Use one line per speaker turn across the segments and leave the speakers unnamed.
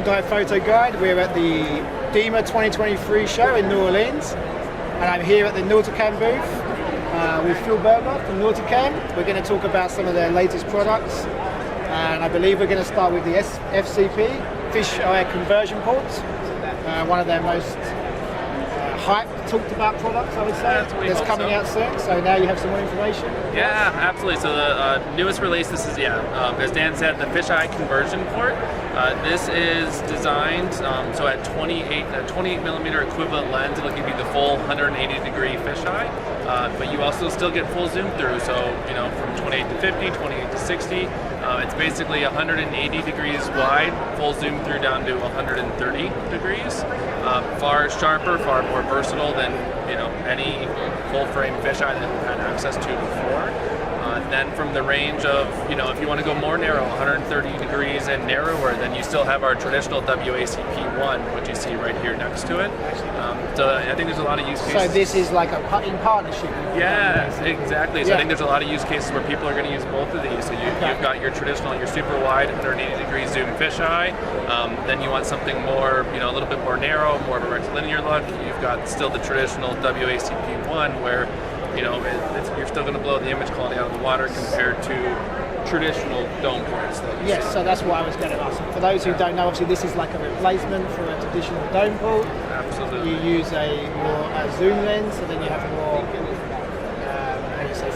Dive Photo Guide. We're at the DEMA 2023 show in New Orleans, and I'm here at the Nauticam booth with Phil Burghard from Nauticam. We're going to talk about some of their latest products, and I believe we're going to start with the FCP, Fish Eye Conversion Port, one of their most hyped, talked about products, I would say. It's coming out soon, so now you have some more information.
Yeah, absolutely. So the newest release, this is, as Dan said, the Fish Eye Conversion Port. This is designed so at 28 millimeter equivalent lens, it'll give you the full 180 degree fisheye, but you also still get full zoom through. So from 28 to 50, 28 to 60. It's basically 180 degrees wide, full zoom through down to 130 degrees. Far sharper, far more versatile than any full frame fisheye that we've had access to before. Then from the range of, if you want to go more narrow, 130 degrees and narrower, then you still have our traditional WACP1, which you see right here next to it. So I think there's a lot of use cases.
So this is like in partnership?
Yeah, exactly. So I think there's a lot of use cases where people are going to use both of these. So you've got your traditional, your super wide 180 degree zoom fisheye. Then you want something more, a little bit more narrow, more of a rectilinear look. You've got still the traditional WACP1 where you're still going to blow the image quality out of the water compared to traditional dome ports.
Yes, so that's what I was going to ask. For those who don't know, obviously this is like a replacement for a traditional dome port.
Absolutely.
You use a zoom lens, so then you have more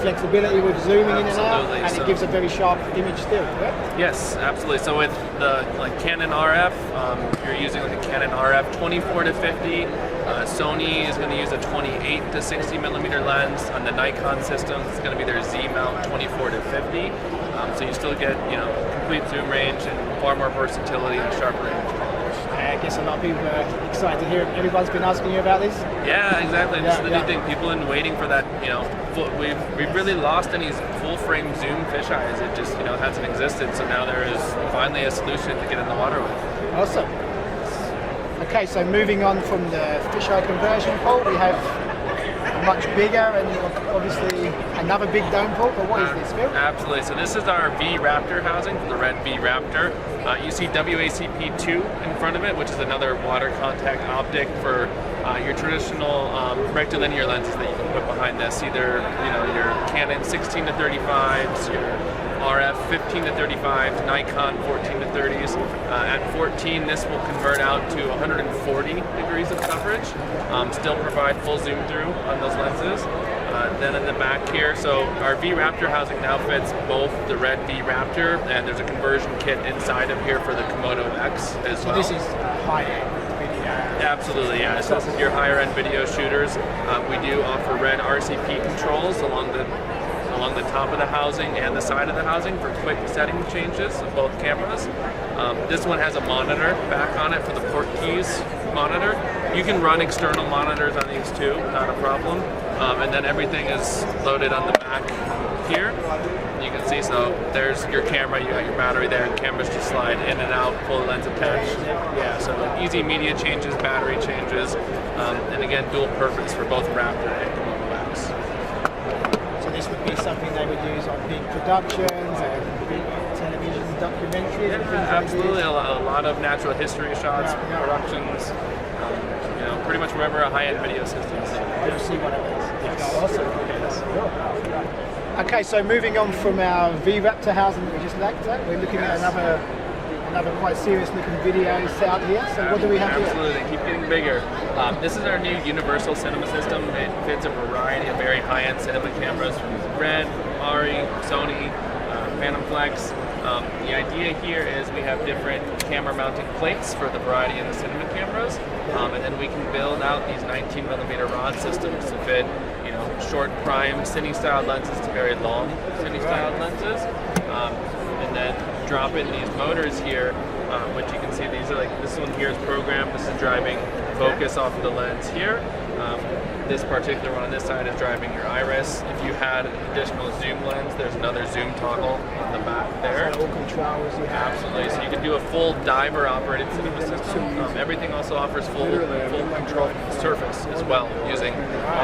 flexibility with zooming in and out, and it gives a very sharp image still, correct?
Yes, absolutely. So with the Canon RF, you're using like a Canon RF 24 to 50. Sony is going to use a 28 to 60 millimeter lens. On the Nikon system, it's going to be their Z mount 24 to 50. So you still get complete zoom range and far more versatility and sharper image quality.
I guess a lot of people are excited to hear it. Everyone's been asking you about this.
Yeah, exactly. This is the new thing. People have been waiting for that. We've really lost any full frame zoom fisheyes. It just hasn't existed. So now there is finally a solution to get in the water with.
Awesome. Okay, so moving on from the fisheye conversion port, we have a much bigger and obviously another big dome port. But what is this, Phil?
Absolutely. So this is our V Raptor housing, the red V Raptor. You see WACP2 in front of it, which is another water contact optic for your traditional rectilinear lenses that you can put behind this. Either your Canon 16 to 35s, your RF 15 to 35s, Nikon 14 to 30s. At 14, this will convert out to 140 degrees of coverage. Still provide full zoom through on those lenses. Then in the back here, so our V Raptor housing now fits both the red V Raptor, and there's a conversion kit inside of here for the Komodo X as well.
So this is high-end video.
Absolutely, yeah. So this is your higher-end video shooters. We do offer red RCP controls along the top of the housing and the side of the housing for quick setting changes of both cameras. This one has a monitor back on it for the port keys monitor. You can run external monitors on these too, not a problem. And then everything is loaded on the back here. You can see, so there's your camera, you got your battery there, and cameras just slide in and out, full lens attached. Yeah, so easy media changes, battery changes, and again, dual purpose for both Raptor and Komodo X.
This would be something they would use on big productions and big television documentaries.
Yeah, absolutely. A lot of natural history shots, productions, pretty much wherever a high-end video system is.
You'll see one of those.
Yes.
Awesome. Yes. Okay, so moving on from our V Raptor housing that we just looked at, we're looking at another quite serious looking video set here. So what do we have here?
Absolutely, keep getting bigger. This is our new universal cinema system. It fits a variety of very high-end cinema cameras from Red, Ari, Sony, Phantom Flex. The idea here is we have different camera mounting plates for the variety of the cinema cameras, and then we can build out these 19 millimeter rod systems to fit short prime cine-style lenses to very long cine-style lenses, and then drop in these motors here, which you can see these are this one here is programmed. This is driving focus off of the lens here. This particular one on this side is driving your iris. If you had an additional zoom lens, there's another zoom toggle on the back there.
So all controls you have.
Absolutely. So you can do a full diver operated cinema system. Everything also offers full control surface as well, using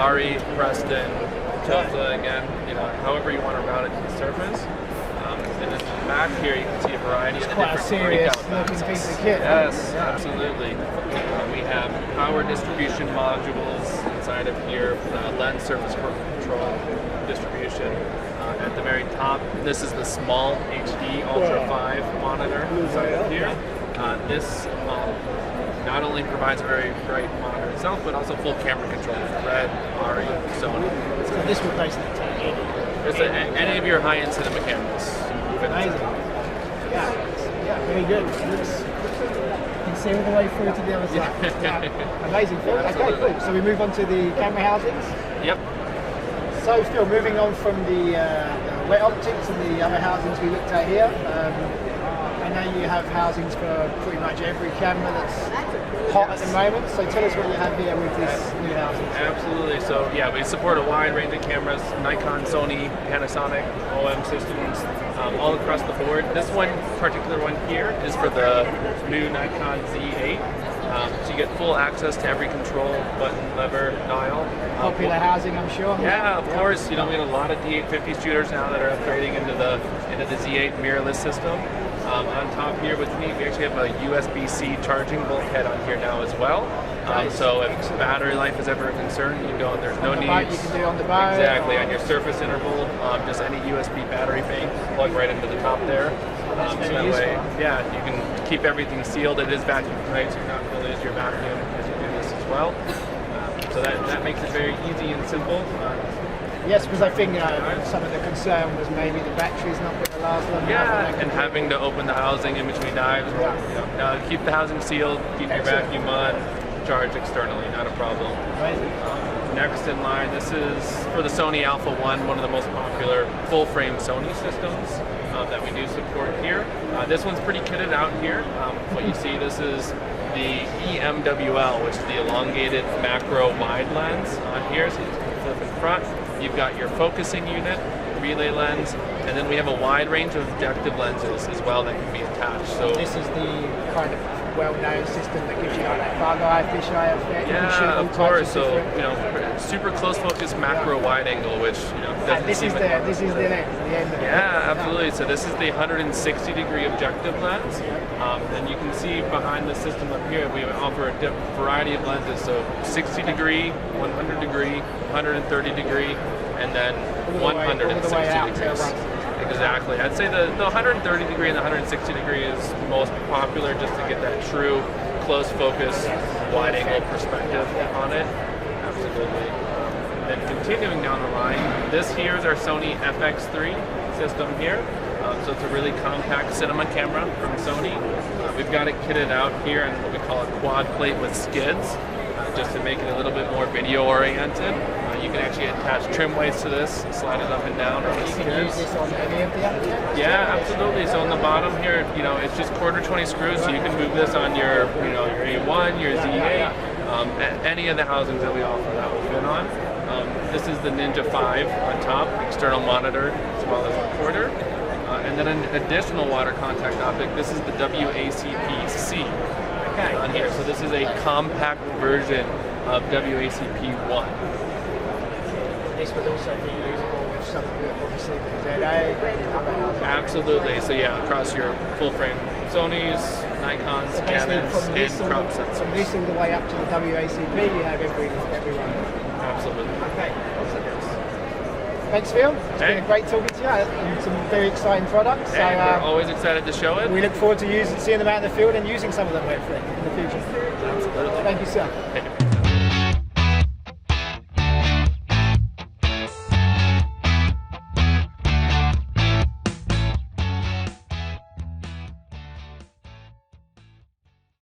Ari, Preston, Delta again, however you want to route it to the surface. in this back here, you can see a variety of
Quite a
different
serious
breakout
looking
mounts.
piece of kit.
Yes, absolutely. We have power distribution modules inside of here, lens surface control distribution. At the very top, this is the small HD Ultra 5 monitor inside of here. This not only provides a very bright monitor itself, but also full camera control for Red, Ari, Sony.
So this would basically take
Any of your high-end cinema cameras.
amazing. Yeah, very good. You can see all the way through to the other side. Yeah. Amazing, Phil. Okay, cool. So we move on to the camera housings.
Yep.
So Phil, moving on from the wet optics and the other housings we looked at here, I know you have housings for pretty much every camera that's hot at the moment. So tell us what you have here with this new housing.
Absolutely. So yeah, we support a wide range of cameras: Nikon, Sony, Panasonic, OM systems, all across the board. This particular one here is for the new Nikon Z8. So you get full access to every control button, lever, dial.
Popular housing, I'm sure.
Yeah, of course. You know, we have a lot of D850 shooters now that are upgrading into the Z8 mirrorless system. On top here with me, we actually have a USB-C charging bulkhead on here now as well. So if battery life is ever a concern, you go and there's no need.
You can do on the boat.
Exactly, on your surface interval, just any USB battery bank, plug right into the top there. So that way, yeah, you can keep everything sealed. It is vacuum tight, so you're not going to lose your vacuum as you do this as well. So that makes it very easy and simple.
Yes, because I think some of the concern was maybe the battery's not going to last long enough.
Yeah, and having to open the housing in between dives. Keep the housing sealed, keep your vacuum on, charge externally, not a problem. Next in line, this is for the Sony Alpha 1, one of the most popular full-frame Sony systems that we do support here. This one's pretty kitted out here. What you see, this is the EMWL, which is the elongated macro wide lens on here. So you can flip in front. You've got your focusing unit, relay lens, and then we have a wide range of objective lenses as well that can be attached. So
this is the kind of well-known system that gives you like that bug eye, fisheye effect.
Yeah, of course. So super close focus macro wide angle, which doesn't
this is the end of it.
Yeah, absolutely. So this is the 160 degree objective lens, and you can see behind the system up here we offer a variety of lenses. So 60 degree, 100 degree, 130 degree, and then 160 degrees. Exactly. I'd say the 130 degree and the 160 degree is most popular just to get that true close focus, wide angle perspective on it. Absolutely. Then continuing down the line, this here is our Sony FX3 system here. So it's a really compact cinema camera from Sony. We've got it kitted out here in what we call a quad plate with skids, just to make it a little bit more video oriented. You can actually attach trim weights to this, slide it up and down on the skids.
You can use this on any of the other cameras?
Yeah, absolutely. So on the bottom here, it's just quarter 20 screws, so you can move this on your A1, your Z8, any of the housings that we offer that will fit on. This is the Ninja 5 on top, external monitor as well as recorder. And then an additional water contact optic. This is the WACP-C on here. So this is a compact version of WACP-1.
This would also be usable with something that obviously the ZA.
Absolutely. So yeah, across your full frame Sonys, Nikons, Canons, and crop sensors.
From this all the way up to the WACP, you have everyone.
Absolutely.
Okay. Thanks, Phil. It's been a great talking to you. And some very exciting products.
So, we're always excited to show it.
We look forward to seeing them out in the field and using some of them hopefully in the future.
Absolutely.
Thank you, sir.